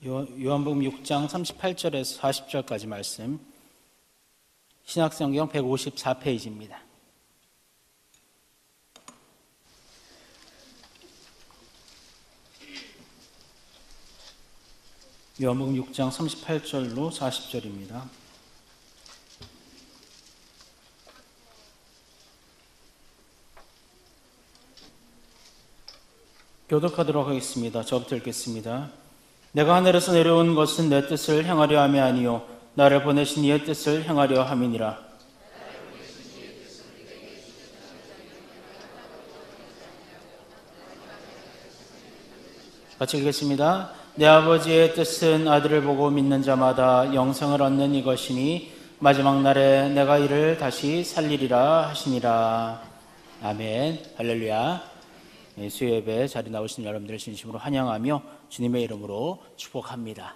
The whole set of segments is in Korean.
요한복음 6장 38절에서 40절까지 말씀, 신약성경 154페이지입니다. 요한복음 6장 38절로 40절입니다. 교독하도록 하겠습니다. 저부터 읽겠습니다. 내가 하늘에서 내려온 것은 내 뜻을 행하려 함이 아니요 나를 보내신 이의 뜻을 행하려 함이니라. 같이 읽겠습니다. 내 아버지의 뜻은 아들을 보고 믿는 자마다 영생을 얻는 이것이니 마지막 날에 내가 이를 다시 살리리라 하시니라. 아멘. 할렐루야. 수요예배 자리 나오신 여러분들을 진심으로 환영하며 주님의 이름으로 축복합니다.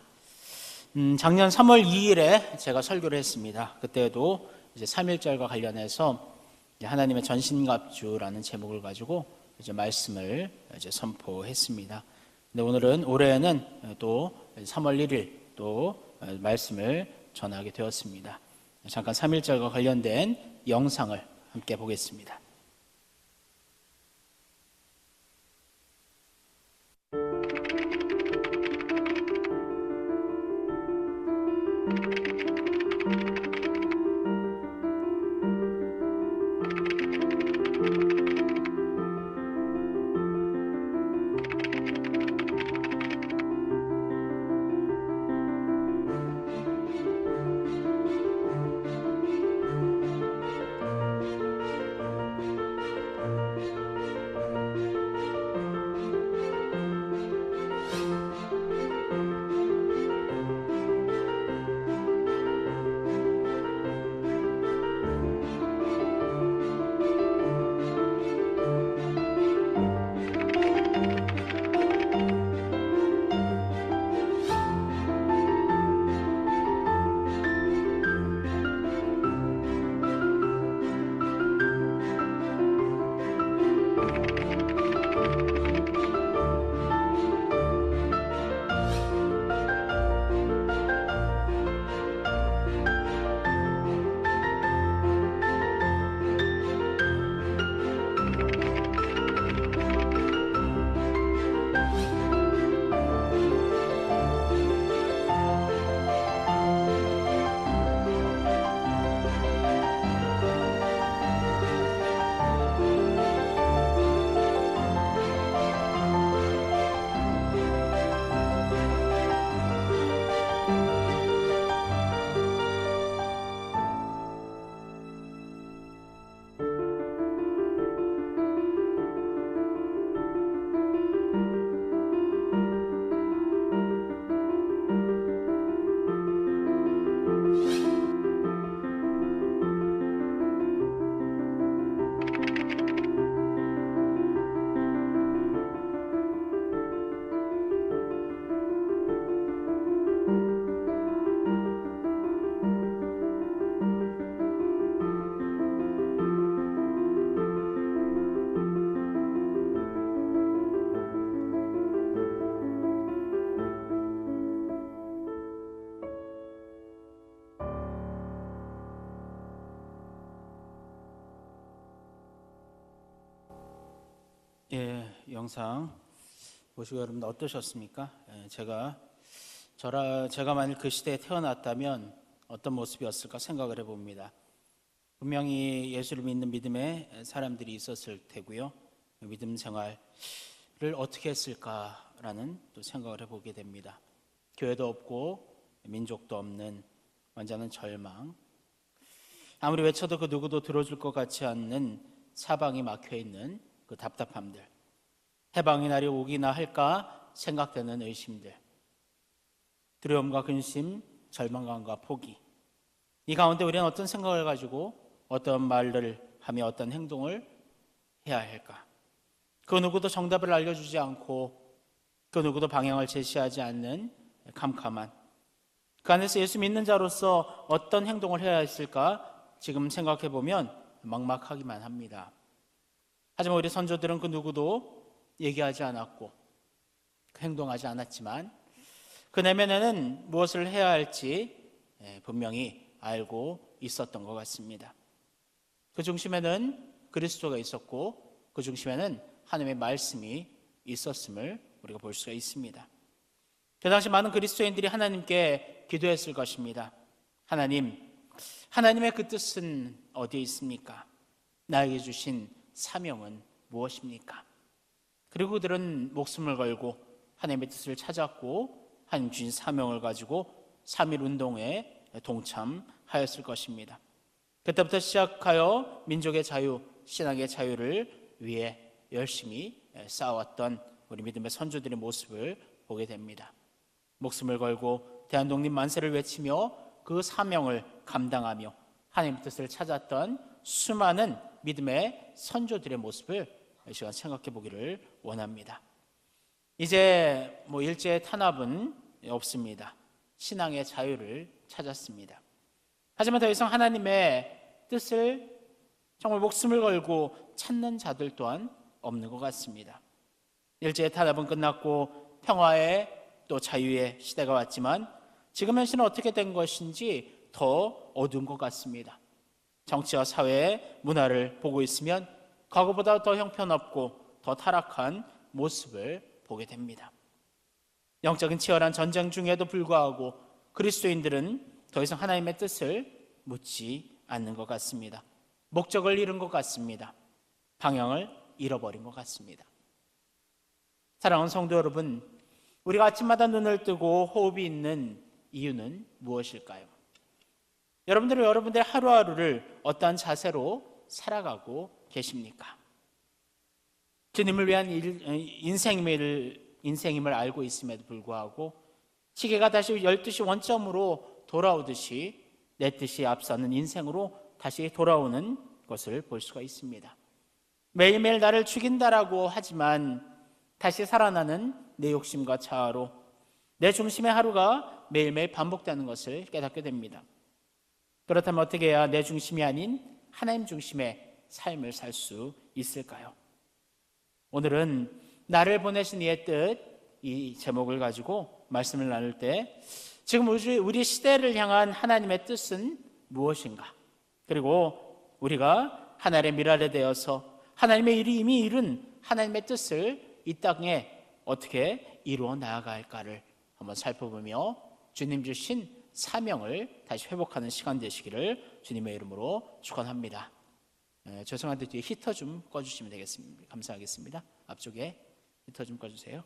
작년 3월 2일에 제가 설교를 했습니다. 그때도 이제 3.1절과 관련해서 하나님의 전신갑주라는 제목을 가지고 이제 말씀을 이제 선포했습니다. 근데 올해는 또 3월 1일 또 말씀을 전하게 되었습니다. 잠깐 3.1절과 관련된 영상을 함께 보겠습니다. 영상 보시고 여러분 어떠셨습니까? 제가 만일 그 시대에 태어났다면 어떤 모습이었을까 생각을 해봅니다. 분명히 예수를 믿는 믿음의 사람들이 있었을 테고요. 믿음 생활을 어떻게 했을까라는 또 생각을 해보게 됩니다. 교회도 없고 민족도 없는 완전한 절망, 아무리 외쳐도 그 누구도 들어줄 것 같지 않는 사방이 막혀있는 그 답답함들, 해방의 날이 오기나 할까 생각되는 의심들, 두려움과 근심, 절망감과 포기, 이 가운데 우리는 어떤 생각을 가지고 어떤 말을 하며 어떤 행동을 해야 할까? 그 누구도 정답을 알려주지 않고 그 누구도 방향을 제시하지 않는 캄캄한 그 안에서 예수 믿는 자로서 어떤 행동을 해야 했을까? 지금 생각해보면 막막하기만 합니다. 하지만 우리 선조들은 그 누구도 얘기하지 않았고 행동하지 않았지만 그 내면에는 무엇을 해야 할지 분명히 알고 있었던 것 같습니다. 그 중심에는 그리스도가 있었고 그 중심에는 하나님의 말씀이 있었음을 우리가 볼 수가 있습니다. 그 당시 많은 그리스도인들이 하나님께 기도했을 것입니다. 하나님, 하나님의 그 뜻은 어디에 있습니까? 나에게 주신 사명은 무엇입니까? 그리고 그들은 목숨을 걸고 하나님의 뜻을 찾았고 하나님 주신 사명을 가지고 3.1 운동에 동참하였을 것입니다. 그때부터 시작하여 민족의 자유, 신앙의 자유를 위해 열심히 싸웠던 우리 믿음의 선조들의 모습을 보게 됩니다. 목숨을 걸고 대한독립 만세를 외치며 그 사명을 감당하며 하나님의 뜻을 찾았던 수많은 믿음의 선조들의 모습을 이 시간 생각해 보기를 원합니다. 이제 일제 탄압은 없습니다. 신앙의 자유를 찾았습니다. 하지만 더 이상 하나님의 뜻을 정말 목숨을 걸고 찾는 자들 또한 없는 것 같습니다. 일제 탄압은 끝났고 평화의 또 자유의 시대가 왔지만 지금 현실은 어떻게 된 것인지 더 어두운 것 같습니다. 정치와 사회의 문화를 보고 있으면 과거보다 더 형편없고 더 타락한 모습을 보게 됩니다. 영적인 치열한 전쟁 중에도 불구하고 그리스도인들은 더 이상 하나님의 뜻을 묻지 않는 것 같습니다. 목적을 잃은 것 같습니다. 방향을 잃어버린 것 같습니다. 사랑하는 성도 여러분, 우리가 아침마다 눈을 뜨고 호흡이 있는 이유는 무엇일까요? 여러분들의 하루하루를 어떠한 자세로 살아가고 계십니까? 주님을 위한 인생임을 알고 있음에도 불구하고 시계가 다시 12시 원점으로 돌아오듯이 내 뜻이 앞서는 인생으로 다시 돌아오는 것을 볼 수가 있습니다. 매일매일 나를 죽인다라고 하지만 다시 살아나는 내 욕심과 자아로 내 중심의 하루가 매일매일 반복되는 것을 깨닫게 됩니다. 그렇다면 어떻게 해야 내 중심이 아닌 하나님 중심의 삶을 살 수 있을까요? 오늘은 나를 보내신 이의 뜻, 이 제목을 가지고 말씀을 나눌 때 지금 우리 시대를 향한 하나님의 뜻은 무엇인가? 그리고 우리가 하나님의 미랄에 대해서 하나님의 일이 이미 이룬 하나님의 뜻을 이 땅에 어떻게 이루어 나아가 할까를 한번 살펴보며 주님 주신 사명을 다시 회복하는 시간 되시기를 주님의 이름으로 축원합니다. 죄송한데 뒤에 히터 좀 꺼주시면 되겠습니다. 감사하겠습니다. 앞쪽에 히터 좀 꺼주세요.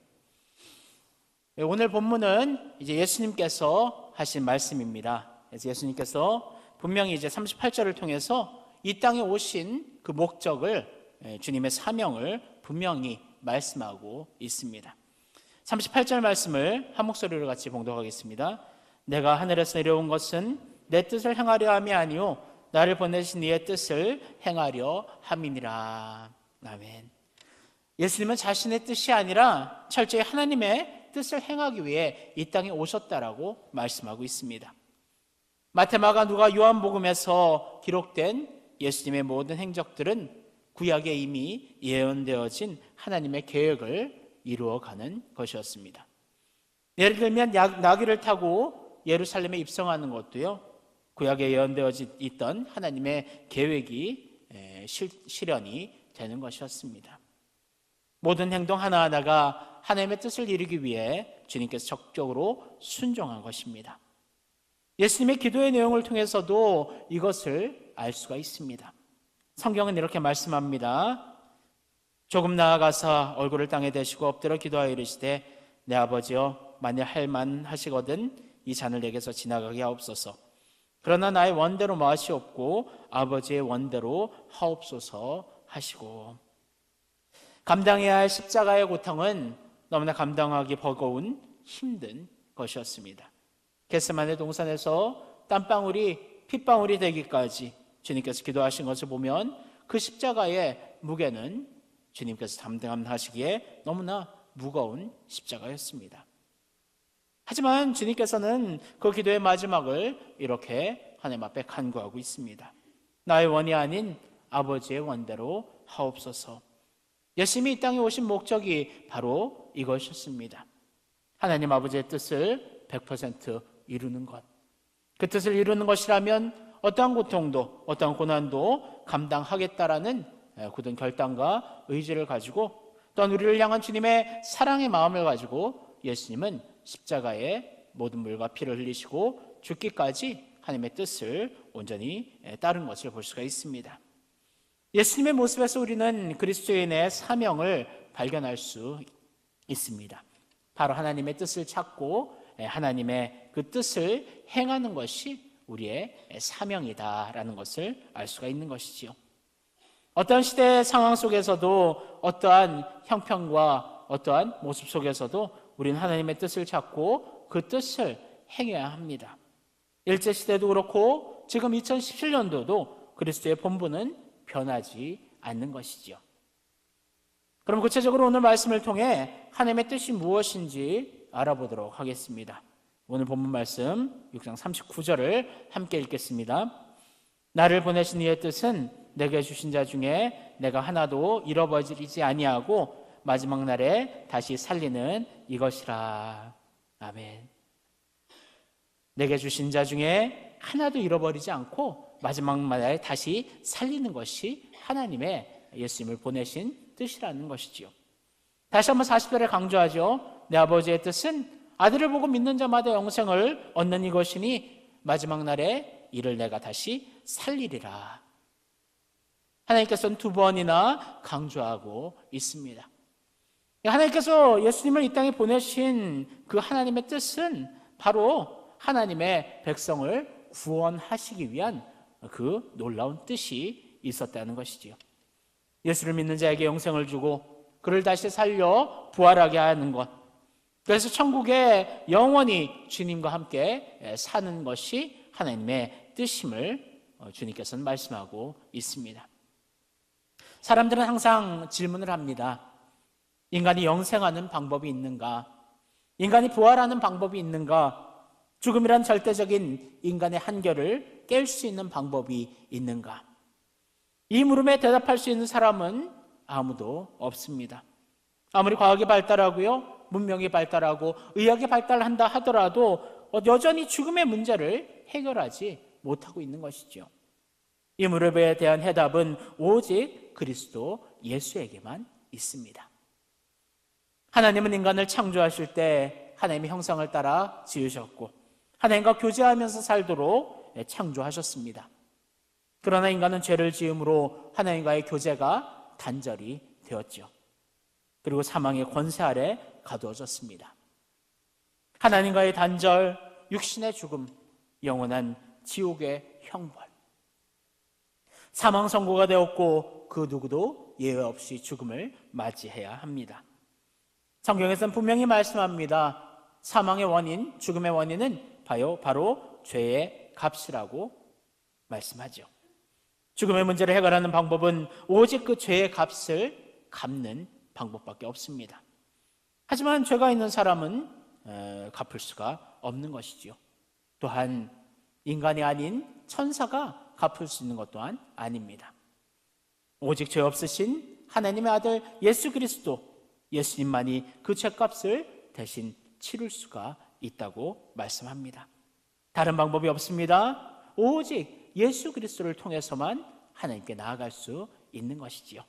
오늘 본문은 이제 예수님께서 하신 말씀입니다. 그래서 예수님께서 분명히 이제 38절을 통해서 이 땅에 오신 그 목적을, 주님의 사명을 분명히 말씀하고 있습니다. 38절 말씀을 한 목소리로 같이 봉독하겠습니다. 내가 하늘에서 내려온 것은 내 뜻을 행하려 함이 아니요 나를 보내신 이의 뜻을 행하려 함이니라. 아멘. 예수님은 자신의 뜻이 아니라 철저히 하나님의 뜻을 행하기 위해 이 땅에 오셨다라고 말씀하고 있습니다. 마태, 마가, 누가, 요한복음에서 기록된 예수님의 모든 행적들은 구약에 이미 예언되어진 하나님의 계획을 이루어가는 것이었습니다. 예를 들면 나귀를 타고 예루살렘에 입성하는 것도요, 구약에 예언되어 있던 하나님의 계획이 실현이 되는 것이었습니다. 모든 행동 하나하나가 하나님의 뜻을 이루기 위해 주님께서 적극적으로 순종한 것입니다. 예수님의 기도의 내용을 통해서도 이것을 알 수가 있습니다. 성경은 이렇게 말씀합니다. 조금 나아가서 얼굴을 땅에 대시고 엎드려 기도하여 이르시되 내 아버지여 만일 할만하시거든 이 잔을 내게서 지나가게 하옵소서. 그러나 나의 원대로 마시옵고 아버지의 원대로 하옵소서 하시고. 감당해야 할 십자가의 고통은 너무나 감당하기 버거운 힘든 것이었습니다. 겟세마네 동산에서 땀방울이 핏방울이 되기까지 주님께서 기도하신 것을 보면 그 십자가의 무게는 주님께서 담당하시기에 너무나 무거운 십자가였습니다. 하지만 주님께서는 그 기도의 마지막을 이렇게 하나님 앞에 간구하고 있습니다. 나의 원이 아닌 아버지의 원대로 하옵소서. 예수님이 이 땅에 오신 목적이 바로 이것이었습니다. 하나님 아버지의 뜻을 100% 이루는 것. 그 뜻을 이루는 것이라면 어떠한 고통도 어떠한 고난도 감당하겠다라는 굳은 결단과 의지를 가지고 또한 우리를 향한 주님의 사랑의 마음을 가지고 예수님은 십자가에 모든 물과 피를 흘리시고 죽기까지 하나님의 뜻을 온전히 따른 것을 볼 수가 있습니다. 예수님의 모습에서 우리는 그리스도인의 사명을 발견할 수 있습니다. 바로 하나님의 뜻을 찾고 하나님의 그 뜻을 행하는 것이 우리의 사명이다라는 것을 알 수가 있는 것이지요. 어떠한 시대의 상황 속에서도 어떠한 형편과 어떠한 모습 속에서도 우리는 하나님의 뜻을 찾고 그 뜻을 행해야 합니다. 일제시대도 그렇고 지금 2017년도도 그리스도의 본분은 변하지 않는 것이지요. 그럼 구체적으로 오늘 말씀을 통해 하나님의 뜻이 무엇인지 알아보도록 하겠습니다. 오늘 본문 말씀 6장 39절을 함께 읽겠습니다. 나를 보내신 이의 뜻은 내게 주신 자 중에 내가 하나도 잃어버리지 아니하고 마지막 날에 다시 살리는 이것이라. 아멘. 내게 주신 자 중에 하나도 잃어버리지 않고 마지막 날에 다시 살리는 것이 하나님의 예수님을 보내신 뜻이라는 것이지요. 다시 한번 40절에 강조하죠. 내 아버지의 뜻은 아들을 보고 믿는 자마다 영생을 얻는 이것이니 마지막 날에 이를 내가 다시 살리리라. 하나님께서는 두 번이나 강조하고 있습니다. 하나님께서 예수님을 이 땅에 보내신 그 하나님의 뜻은 바로 하나님의 백성을 구원하시기 위한 그 놀라운 뜻이 있었다는 것이지요. 예수를 믿는 자에게 영생을 주고 그를 다시 살려 부활하게 하는 것. 그래서 천국에 영원히 주님과 함께 사는 것이 하나님의 뜻임을 주님께서는 말씀하고 있습니다. 사람들은 항상 질문을 합니다. 인간이 영생하는 방법이 있는가? 인간이 부활하는 방법이 있는가? 죽음이란 절대적인 인간의 한계를 깰 수 있는 방법이 있는가? 이 물음에 대답할 수 있는 사람은 아무도 없습니다. 아무리 과학이 발달하고요, 문명이 발달하고 의학이 발달한다 하더라도 여전히 죽음의 문제를 해결하지 못하고 있는 것이죠. 이 물음에 대한 해답은 오직 그리스도 예수에게만 있습니다. 하나님은 인간을 창조하실 때 하나님의 형상을 따라 지으셨고 하나님과 교제하면서 살도록 창조하셨습니다. 그러나 인간은 죄를 지음으로 하나님과의 교제가 단절이 되었죠. 그리고 사망의 권세 아래 가두어졌습니다. 하나님과의 단절, 육신의 죽음, 영원한 지옥의 형벌. 사망 선고가 되었고 그 누구도 예외 없이 죽음을 맞이해야 합니다. 성경에서는 분명히 말씀합니다. 사망의 원인, 죽음의 원인은 바로 죄의 값이라고 말씀하죠. 죽음의 문제를 해결하는 방법은 오직 그 죄의 값을 갚는 방법밖에 없습니다. 하지만 죄가 있는 사람은 갚을 수가 없는 것이지요. 또한 인간이 아닌 천사가 갚을 수 있는 것 또한 아닙니다. 오직 죄 없으신 하나님의 아들 예수 그리스도, 예수님만이 그 죄값을 대신 치를 수가 있다고 말씀합니다. 다른 방법이 없습니다. 오직 예수 그리스도를 통해서만 하나님께 나아갈 수 있는 것이지요.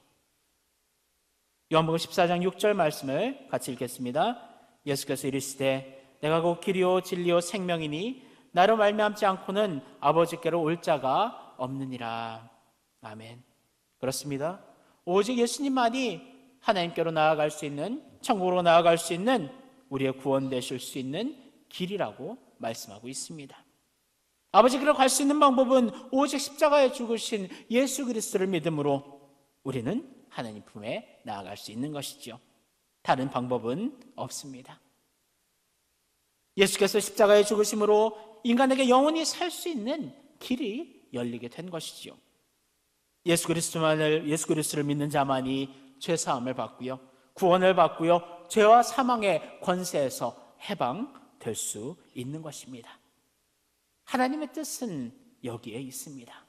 요한복음 14장 6절 말씀을 같이 읽겠습니다. 예수께서 이르시되 내가 곧 길이요 진리요 생명이니 나로 말미암지 않고는 아버지께로 올 자가 없느니라. 아멘. 그렇습니다. 오직 예수님만이 하나님께로 나아갈 수 있는, 천국으로 나아갈 수 있는, 우리의 구원 되실 수 있는 길이라고 말씀하고 있습니다. 아버지께로 갈 수 있는 방법은 오직 십자가에 죽으신 예수 그리스도를 믿음으로 우리는 하나님 품에 나아갈 수 있는 것이죠. 다른 방법은 없습니다. 예수께서 십자가에 죽으심으로 인간에게 영원히 살 수 있는 길이 열리게 된 것이죠. 예수 그리스도를 믿는 자만이 죄 사함을 받고요, 구원을 받고요, 죄와 사망의 권세에서 해방될 수 있는 것입니다. 하나님의 뜻은 여기에 있습니다.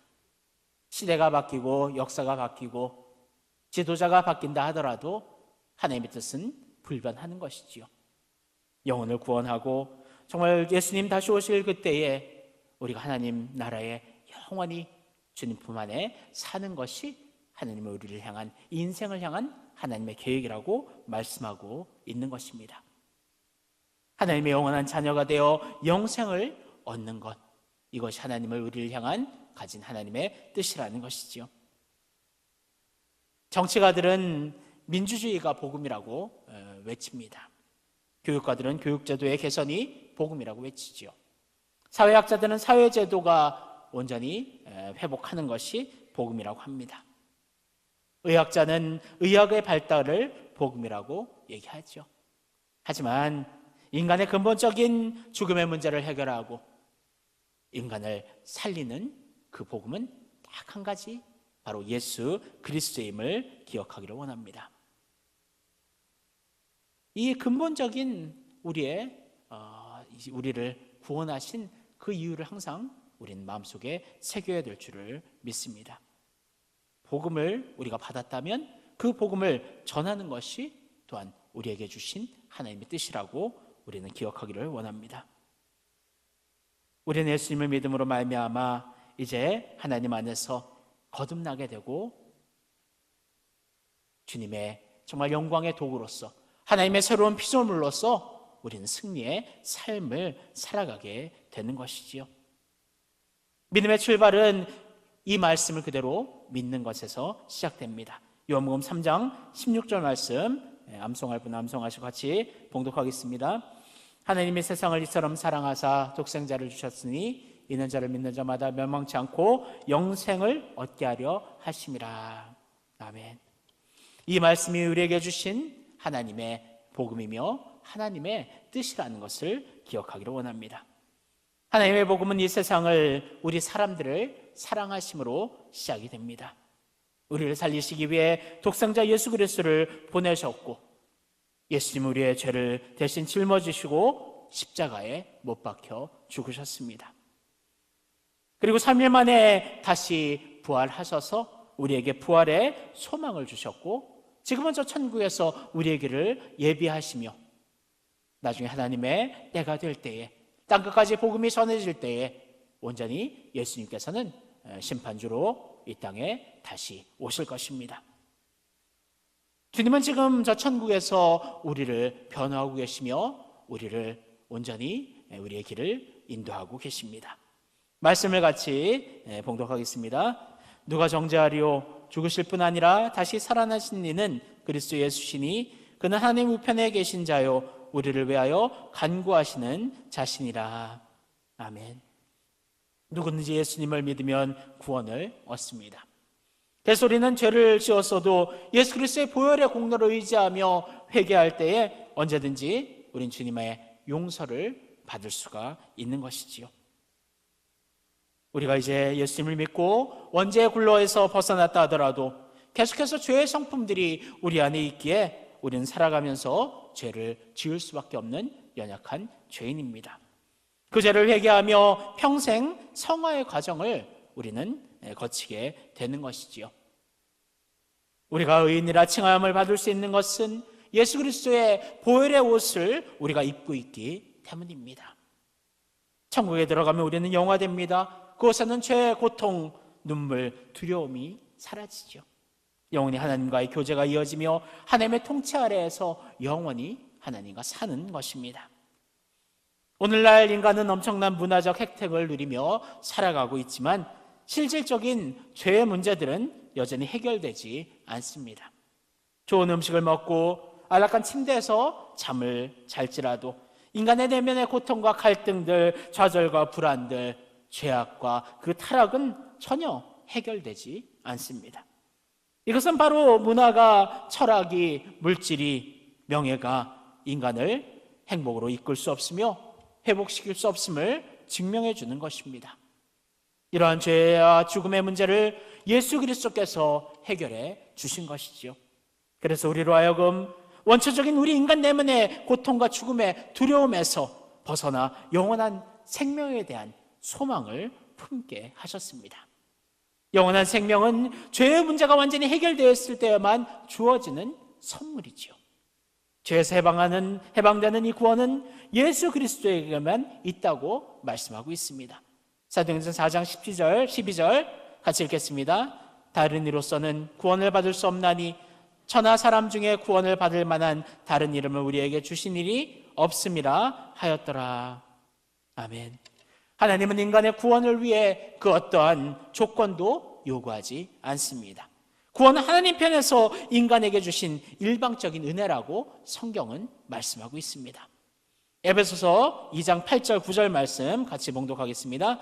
시대가 바뀌고 역사가 바뀌고 지도자가 바뀐다 하더라도 하나님의 뜻은 불변하는 것이지요. 영혼을 구원하고 정말 예수님 다시 오실 그때에 우리가 하나님 나라에 영원히 주님 품 안에 사는 것이 하나님의 우리를 향한, 인생을 향한 하나님의 계획이라고 말씀하고 있는 것입니다. 하나님의 영원한 자녀가 되어 영생을 얻는 것, 이것이 하나님을 우리를 향한 가진 하나님의 뜻이라는 것이지요. 정치가들은 민주주의가 복음이라고 외칩니다. 교육가들은 교육제도의 개선이 복음이라고 외치지요. 사회학자들은 사회제도가 온전히 회복하는 것이 복음이라고 합니다. 의학자는 의학의 발달을 복음이라고 얘기하죠. 하지만 인간의 근본적인 죽음의 문제를 해결하고 인간을 살리는 그 복음은 딱 한 가지, 바로 예수 그리스도임을 기억하기를 원합니다. 이 근본적인 우리를 구원하신 그 이유를 항상 우리는 마음속에 새겨야 될 줄을 믿습니다. 복음을 우리가 받았다면 그 복음을 전하는 것이 또한 우리에게 주신 하나님의 뜻이라고 우리는 기억하기를 원합니다. 우리는 예수님을 믿음으로 말미암아 이제 하나님 안에서 거듭나게 되고 주님의 정말 영광의 도구로서, 하나님의 새로운 피조물로서 우리는 승리의 삶을 살아가게 되는 것이지요. 믿음의 출발은 이 말씀을 그대로 믿는 것에서 시작됩니다. 요한복음 3장 16절 말씀, 암송할 분 암송하시고 같이 봉독하겠습니다. 하나님이 세상을 이처럼 사랑하사 독생자를 주셨으니 이는 저를 믿는 자마다 멸망치 않고 영생을 얻게 하려 하심이라. 아멘. 이 말씀이 우리에게 주신 하나님의 복음이며 하나님의 뜻이라는 것을 기억하기를 원합니다. 하나님의 복음은 이 세상을, 우리 사람들을 사랑하심으로 시작이 됩니다. 우리를 살리시기 위해 독생자 예수 그리스도를 보내셨고, 예수님 우리의 죄를 대신 짊어지시고 십자가에 못 박혀 죽으셨습니다. 그리고 3일 만에 다시 부활하셔서 우리에게 부활의 소망을 주셨고, 지금은 저 천국에서 우리의 길을 예비하시며 나중에 하나님의 때가 될 때에, 땅끝까지 복음이 전해질 때에 온전히 예수님께서는 심판주로 이 땅에 다시 오실 것입니다. 주님은 지금 저 천국에서 우리를 변호하고 계시며 우리를 온전히 우리의 길을 인도하고 계십니다. 말씀을 같이 봉독하겠습니다. 누가 정죄하리요? 죽으실 뿐 아니라 다시 살아나신 이는 그리스도 예수시니 그는 하나님 우편에 계신 자요 우리를 위하여 간구하시는 자신이라. 아멘. 누구든지 예수님을 믿으면 구원을 얻습니다. 그래서 우리는 죄를 지었어도 예수 그리스도의 보혈의 공로를 의지하며 회개할 때에 언제든지 우린 주님의 용서를 받을 수가 있는 것이지요. 우리가 이제 예수님을 믿고 원죄의 굴러에서 벗어났다 하더라도 계속해서 죄의 성품들이 우리 안에 있기에 우리는 살아가면서 죄를 지을 수밖에 없는 연약한 죄인입니다. 그 죄를 회개하며 평생 성화의 과정을 우리는 거치게 되는 것이지요. 우리가 의인이라 칭함을 받을 수 있는 것은 예수 그리스도의 보혈의 옷을 우리가 입고 있기 때문입니다. 천국에 들어가면 우리는 영화됩니다. 그곳에는 죄, 고통, 눈물, 두려움이 사라지죠. 영원히 하나님과의 교제가 이어지며 하나님의 통치 아래에서 영원히 하나님과 사는 것입니다. 오늘날 인간은 엄청난 문화적 혜택을 누리며 살아가고 있지만 실질적인 죄의 문제들은 여전히 해결되지 않습니다. 좋은 음식을 먹고 안락한 침대에서 잠을 잘지라도 인간의 내면의 고통과 갈등들, 좌절과 불안들, 죄악과 그 타락은 전혀 해결되지 않습니다. 이것은 바로 문화가, 철학이, 물질이, 명예가 인간을 행복으로 이끌 수 없으며 회복시킬 수 없음을 증명해 주는 것입니다. 이러한 죄와 죽음의 문제를 예수 그리스도께서 해결해 주신 것이지요. 그래서 우리로 하여금 원초적인 우리 인간 내면의 고통과 죽음의 두려움에서 벗어나 영원한 생명에 대한 소망을 품게 하셨습니다. 영원한 생명은 죄의 문제가 완전히 해결되었을 때에만 주어지는 선물이지요. 죄에서 해방되는 이 구원은 예수 그리스도에게만 있다고 말씀하고 있습니다. 사도행전 4장 12절 같이 읽겠습니다. 다른 이로서는 구원을 받을 수 없나니 천하 사람 중에 구원을 받을 만한 다른 이름을 우리에게 주신 일이 없음이라 하였더라. 아멘. 하나님은 인간의 구원을 위해 그 어떠한 조건도 요구하지 않습니다. 구원은 하나님 편에서 인간에게 주신 일방적인 은혜라고 성경은 말씀하고 있습니다. 에베소서 2장 8절 9절 말씀 같이 봉독하겠습니다.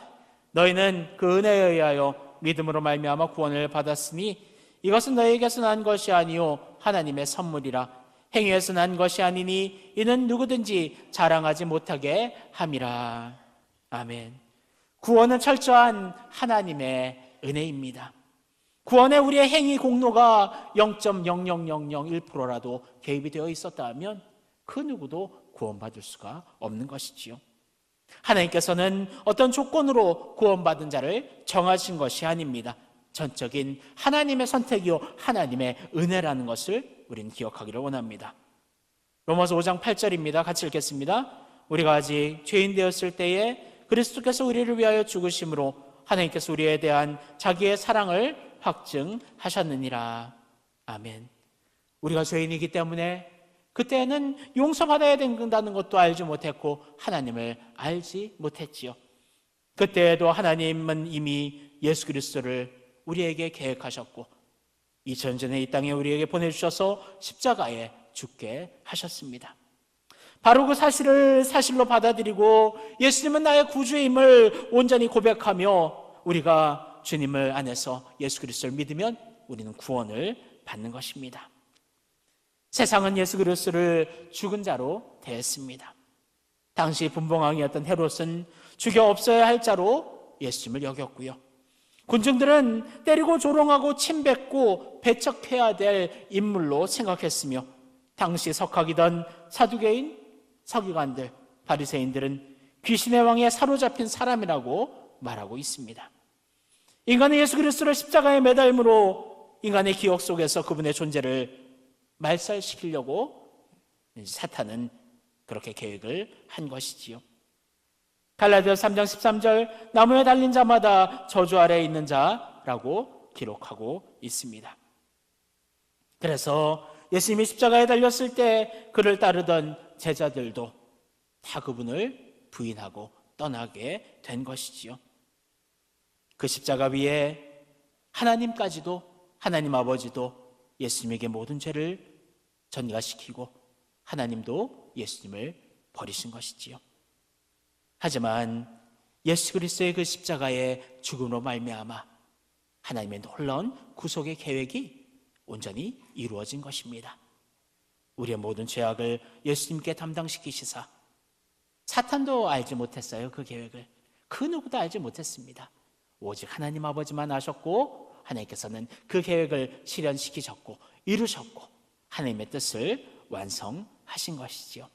너희는 그 은혜에 의하여 믿음으로 말미암아 구원을 받았으니 이것은 너희에게서 난 것이 아니요 하나님의 선물이라. 행위에서 난 것이 아니니 이는 누구든지 자랑하지 못하게 함이라. 아멘. 구원은 철저한 하나님의 은혜입니다. 구원에 우리의 행위 공로가 0.00001%라도 개입이 되어 있었다면 그 누구도 구원받을 수가 없는 것이지요. 하나님께서는 어떤 조건으로 구원받은 자를 정하신 것이 아닙니다. 전적인 하나님의 선택이요 하나님의 은혜라는 것을 우리는 기억하기를 원합니다. 로마서 5장 8절입니다. 같이 읽겠습니다. 우리가 아직 죄인 되었을 때에 그리스도께서 우리를 위하여 죽으심으로 하나님께서 우리에 대한 자기의 사랑을 확증하셨느니라. 아멘. 우리가 죄인이기 때문에 그때는 용서받아야 된다는 것도 알지 못했고 하나님을 알지 못했지요. 그때에도 하나님은 이미 예수 그리스도를 우리에게 계획하셨고 2000년 전에 이 땅에 우리에게 보내주셔서 십자가에 죽게 하셨습니다. 바로 그 사실을 사실로 받아들이고 예수님은 나의 구주임을 온전히 고백하며 우리가 주님을 안에서 예수 그리스도를 믿으면 우리는 구원을 받는 것입니다. 세상은 예수 그리스도를 죽은 자로 대했습니다. 당시 분봉왕이었던 헤롯은 죽여 없어야 할 자로 예수님을 여겼고요. 군중들은 때리고 조롱하고 침뱉고 배척해야 될 인물로 생각했으며 당시 석학이던 사두개인, 서기관들, 바리새인들은 귀신의 왕에 사로잡힌 사람이라고 말하고 있습니다. 인간은 예수 그리스도를 십자가에 매달므로 인간의 기억 속에서 그분의 존재를 말살시키려고 사탄은 그렇게 계획을 한 것이지요. 갈라디아서 3장 13절 나무에 달린 자마다 저주 아래에 있는 자라고 기록하고 있습니다. 그래서 예수님이 십자가에 달렸을 때 그를 따르던 제자들도 다 그분을 부인하고 떠나게 된 것이지요. 그 십자가 위에 하나님까지도 하나님 아버지도 예수님에게 모든 죄를 전가시키고 하나님도 예수님을 버리신 것이지요. 하지만 예수 그리스도의 그 십자가의 죽음으로 말미암아 하나님의 놀라운 구속의 계획이 온전히 이루어진 것입니다. 우리의 모든 죄악을 예수님께 담당시키시사 사탄도 알지 못했어요. 그 계획을 그 누구도 알지 못했습니다. 오직 하나님 아버지만 아셨고 하나님께서는 그 계획을 실현시키셨고 이루셨고 하나님의 뜻을 완성하신 것이지요.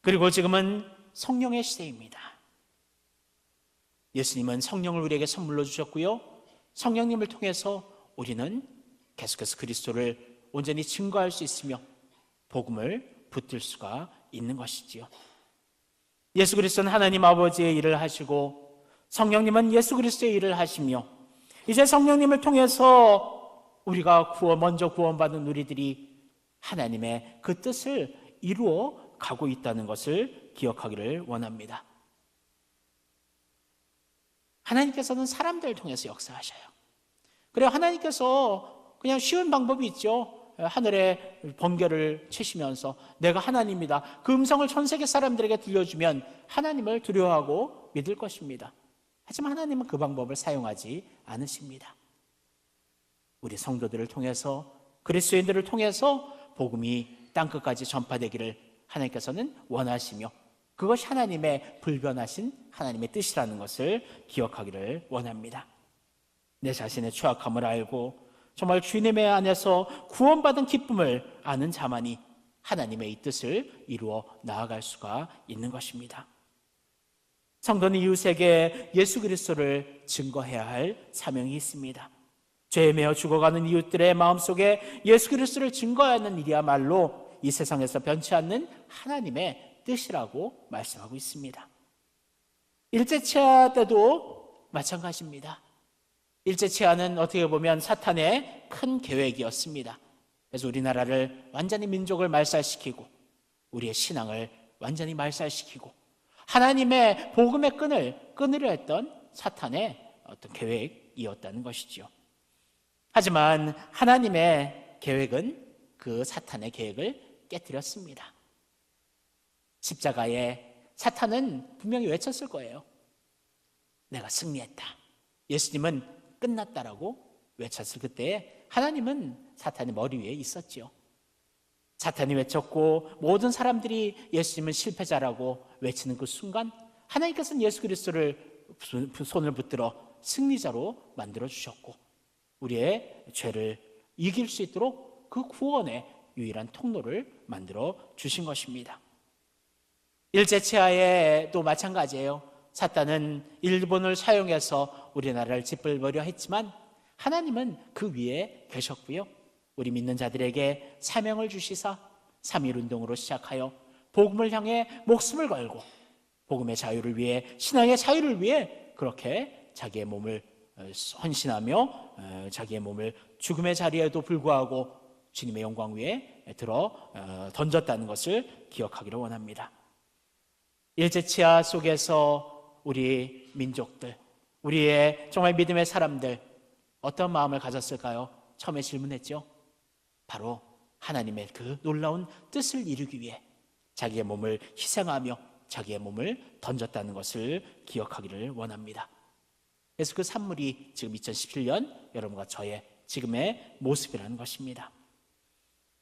그리고 지금은 성령의 시대입니다. 예수님은 성령을 우리에게 선물로 주셨고요. 성령님을 통해서 우리는 계속해서 그리스도를 온전히 증거할 수 있으며 복음을 붙들 수가 있는 것이지요. 예수 그리스도는 하나님 아버지의 일을 하시고 성령님은 예수 그리스도의 일을 하시며 이제 성령님을 통해서 우리가 먼저 구원받은 우리들이 하나님의 그 뜻을 이루어 가고 있다는 것을 기억하기를 원합니다. 하나님께서는 사람들을 통해서 역사하셔요. 그래요. 하나님께서 그냥 쉬운 방법이 있죠. 하늘에 번개를 치시면서 내가 하나님이다. 그 음성을 전 세계 사람들에게 들려주면 하나님을 두려워하고 믿을 것입니다. 하지만 하나님은 그 방법을 사용하지 않으십니다. 우리 성도들을 통해서 그리스도인들을 통해서 복음이 땅끝까지 전파되기를 하나님께서는 원하시며 그것이 하나님의 불변하신 하나님의 뜻이라는 것을 기억하기를 원합니다. 내 자신의 취약함을 알고 정말 주님의 안에서 구원받은 기쁨을 아는 자만이 하나님의 이 뜻을 이루어 나아갈 수가 있는 것입니다. 성도는 이웃에게 예수 그리스도를 증거해야 할 사명이 있습니다. 죄에 매어 죽어가는 이웃들의 마음속에 예수 그리스도를 증거하는 일이야말로 이 세상에서 변치 않는 하나님의 뜻이라고 말씀하고 있습니다. 일제치하 때도 마찬가지입니다. 일제치하는 어떻게 보면 사탄의 큰 계획이었습니다. 그래서 우리나라를 완전히 민족을 말살시키고 우리의 신앙을 완전히 말살시키고 하나님의 복음의 끈을 끊으려 했던 사탄의 어떤 계획이었다는 것이죠. 하지만 하나님의 계획은 그 사탄의 계획을 깨뜨렸습니다. 십자가에 사탄은 분명히 외쳤을 거예요. 내가 승리했다. 예수님은 끝났다라고 외쳤을 그때에 하나님은 사탄의 머리 위에 있었죠. 사탄이 외쳤고 모든 사람들이 예수님은 실패자라고 외치는 그 순간 하나님께서는 예수 그리스도를 손을 붙들어 승리자로 만들어 주셨고 우리의 죄를 이길 수 있도록 그 구원의 유일한 통로를 만들어 주신 것입니다. 일제치하에도 마찬가지예요. 사탄은 일본을 사용해서 우리나라를 짓밟으려 했지만 하나님은 그 위에 계셨고요. 우리 믿는 자들에게 사명을 주시사 3.1운동으로 시작하여 복음을 향해 목숨을 걸고 복음의 자유를 위해 신앙의 자유를 위해 그렇게 자기의 몸을 헌신하며 자기의 몸을 죽음의 자리에도 불구하고 주님의 영광 위에 던졌다는 것을 기억하기를 원합니다. 일제치하 속에서 우리 민족들, 우리의 정말 믿음의 사람들 어떤 마음을 가졌을까요? 처음에 질문했죠. 바로 하나님의 그 놀라운 뜻을 이루기 위해 자기의 몸을 희생하며 자기의 몸을 던졌다는 것을 기억하기를 원합니다. 그래서 그 산물이 지금 2017년 여러분과 저의 지금의 모습이라는 것입니다.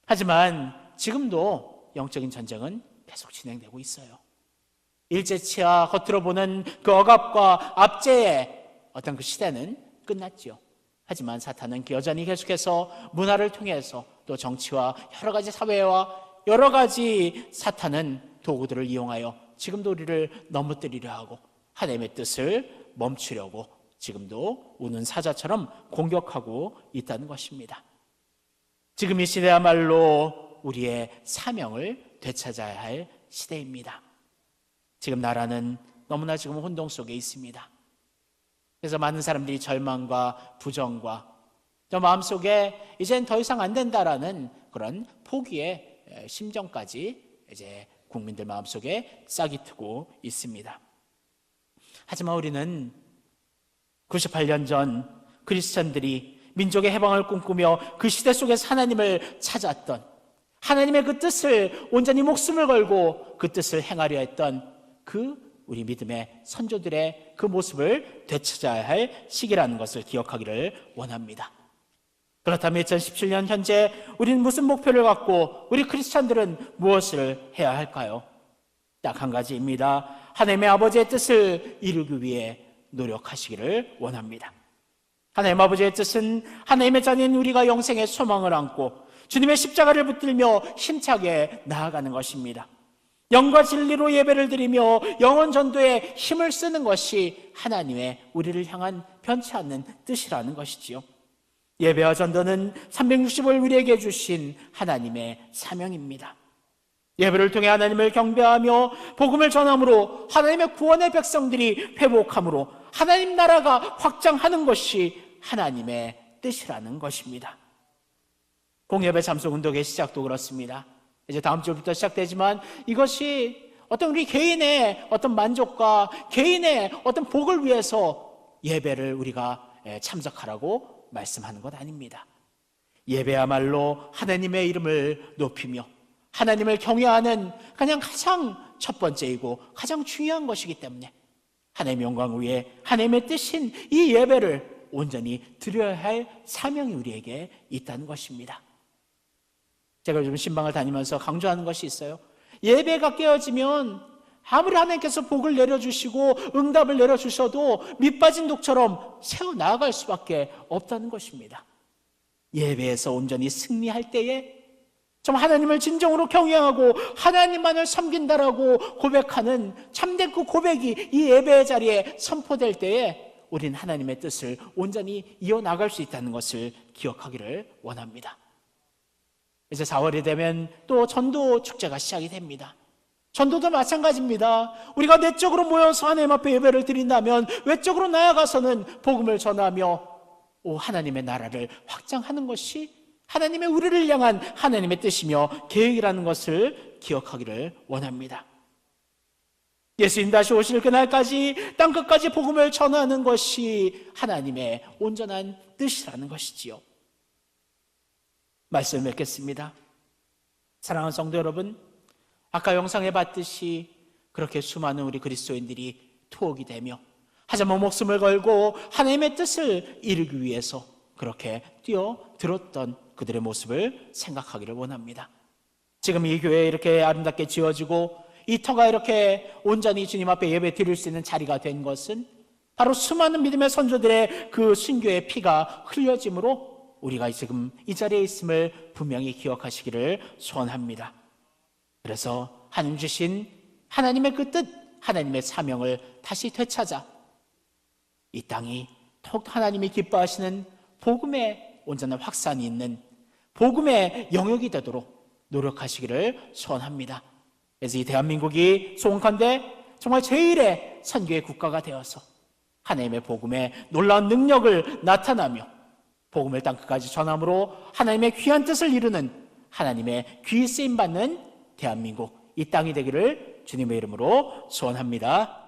하지만 지금도 영적인 전쟁은 계속 진행되고 있어요. 일제치하 겉으로 보는 그 억압과 압제의 어떤 그 시대는 끝났죠. 하지만 사탄은 여전히 계속해서 문화를 통해서 또 정치와 여러 가지 사회와 여러 가지 사탄은 도구들을 이용하여 지금도 우리를 넘어뜨리려 하고 하나님의 뜻을 멈추려고 지금도 우는 사자처럼 공격하고 있다는 것입니다. 지금 이 시대야말로 우리의 사명을 되찾아야 할 시대입니다. 지금 나라는 너무나 지금 혼동 속에 있습니다. 그래서 많은 사람들이 절망과 부정과 또 마음속에 이젠 더 이상 안 된다라는 그런 포기의 심정까지 이제 국민들 마음속에 싹이 트고 있습니다. 하지만 우리는 98년 전 크리스천들이 민족의 해방을 꿈꾸며 그 시대 속에서 하나님을 찾았던 하나님의 그 뜻을 온전히 목숨을 걸고 그 뜻을 행하려 했던 그 우리 믿음의 선조들의 그 모습을 되찾아야 할 시기라는 것을 기억하기를 원합니다. 그렇다면 2017년 현재 우리는 무슨 목표를 갖고 우리 크리스찬들은 무엇을 해야 할까요? 딱 한 가지입니다. 하나님의 아버지의 뜻을 이루기 위해 노력하시기를 원합니다. 하나님 아버지의 뜻은 하나님의 자녀인 우리가 영생의 소망을 안고 주님의 십자가를 붙들며 힘차게 나아가는 것입니다. 영과 진리로 예배를 드리며 영혼 전도에 힘을 쓰는 것이 하나님의 우리를 향한 변치 않는 뜻이라는 것이지요. 예배와 전도는 365일 우리에게 주신 하나님의 사명입니다. 예배를 통해 하나님을 경배하며 복음을 전함으로 하나님의 구원의 백성들이 회복함으로 하나님 나라가 확장하는 것이 하나님의 뜻이라는 것입니다. 공예배 참석운동의 시작도 그렇습니다. 이제 다음 주부터 시작되지만 이것이 어떤 우리 개인의 어떤 만족과 개인의 어떤 복을 위해서 예배를 우리가 참석하라고 말씀하는 것 아닙니다. 예배야말로 하나님의 이름을 높이며 하나님을 경외하는 그냥 가장 첫 번째이고 가장 중요한 것이기 때문에 하나님의 영광을 위해 하나님의 뜻인 이 예배를 온전히 드려야 할 사명이 우리에게 있다는 것입니다. 제가 요즘 신방을 다니면서 강조하는 것이 있어요. 예배가 깨어지면 아무리 하나님께서 복을 내려주시고 응답을 내려주셔도 밑빠진 독처럼 새어나갈 수밖에 없다는 것입니다. 예배에서 온전히 승리할 때에 정말 하나님을 진정으로 경외하고 하나님만을 섬긴다라고 고백하는 참된 그 고백이 이 예배의 자리에 선포될 때에 우리는 하나님의 뜻을 온전히 이어나갈 수 있다는 것을 기억하기를 원합니다. 이제 4월이 되면 또 전도 축제가 시작이 됩니다. 전도도 마찬가지입니다. 우리가 내적으로 모여서 하나님 앞에 예배를 드린다면 외적으로 나아가서는 복음을 전하며 하나님의 나라를 확장하는 것이 하나님의 우리를 향한 하나님의 뜻이며 계획이라는 것을 기억하기를 원합니다. 예수님 다시 오실 그날까지 땅끝까지 복음을 전하는 것이 하나님의 온전한 뜻이라는 것이지요. 말씀을 맺겠습니다. 사랑하는 성도 여러분, 아까 영상에 봤듯이 그렇게 수많은 우리 그리스도인들이 투옥이 되며 하자만 목숨을 걸고 하나님의 뜻을 이루기 위해서 그렇게 뛰어들었던 그들의 모습을 생각하기를 원합니다. 지금 이 교회에 이렇게 아름답게 지어지고 이 터가 이렇게 온전히 주님 앞에 예배 드릴 수 있는 자리가 된 것은 바로 수많은 믿음의 선조들의 그 순교의 피가 흘려짐으로 우리가 지금 이 자리에 있음을 분명히 기억하시기를 소원합니다. 그래서 하나님 주신 하나님의 그 뜻, 하나님의 사명을 다시 되찾아 이 땅이 더욱 하나님이 기뻐하시는 복음의 온전한 확산이 있는 복음의 영역이 되도록 노력하시기를 소원합니다. 그래서 이 대한민국이 소원컨대 정말 제1의 선교의 국가가 되어서 하나님의 복음의 놀라운 능력을 나타나며 복음을 땅끝까지 전함으로 하나님의 귀한 뜻을 이루는 하나님의 귀 쓰임받는 대한민국 이 땅이 되기를 주님의 이름으로 소원합니다.